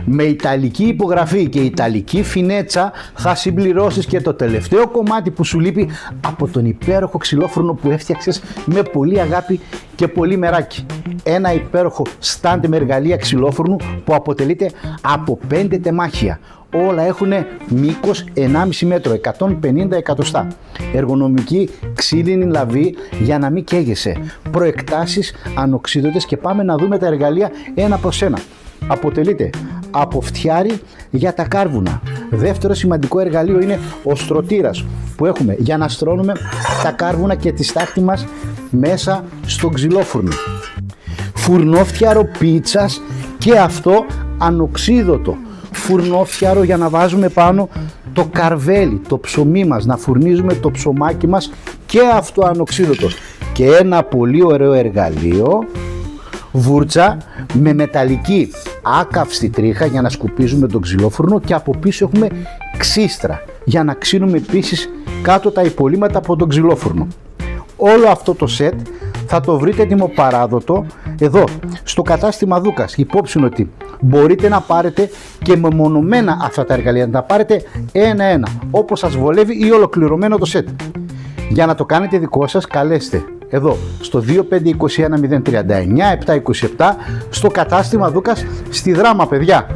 Με ιταλική υπογραφή και ιταλική φινέτσα θα συμπληρώσεις και το τελευταίο κομμάτι που σου λείπει από τον υπέροχο ξυλόφουρνο που έφτιαξες με πολύ αγάπη και πολύ μεράκι. Ένα υπέροχο στάντ με εργαλεία ξυλόφουρνου που αποτελείται από 5 τεμάχια. Όλα έχουν μήκος 1,5 μέτρο, 150 εκατοστά. Εργονομική ξύλινη λαβή για να μην καίγεσαι. Προεκτάσεις ανοξίδωτες και πάμε να δούμε τα εργαλεία ένα προς ένα. Αποτελείται από φτιάρι για τα κάρβουνα. Δεύτερο σημαντικό εργαλείο είναι ο στρωτήρας που έχουμε για να στρώνουμε τα κάρβουνα και τη στάχτη μας μέσα στο ξυλόφουρνο. Φουρνόφτιαρο πίτσας και αυτό ανοξίδωτο. Φουρνόφτιαρο για να βάζουμε πάνω το καρβέλι, το ψωμί μας, να φουρνίζουμε το ψωμάκι μας και αυτό ανοξίδωτο. Και ένα πολύ ωραίο εργαλείο, βούρτσα με μεταλλική άκαυστη τρίχα για να σκουπίζουμε τον ξυλόφουρνο και από πίσω έχουμε ξύστρα για να ξύνουμε επίσης κάτω τα υπολείμματα από τον ξυλόφουρνο. Όλο αυτό το σετ θα το βρείτε έτοιμο παράδοτο εδώ στο κατάστημα Δούκας. Υπόψη είναι ότι μπορείτε να πάρετε και μεμονωμένα αυτά τα εργαλεία, να τα πάρετε ένα-ένα όπως σας βολεύει ή ολοκληρωμένο το σετ. Για να το κάνετε δικό σας καλέστε εδώ στο 2521 039 727 στο κατάστημα Δούκας στη Δράμα, παιδιά.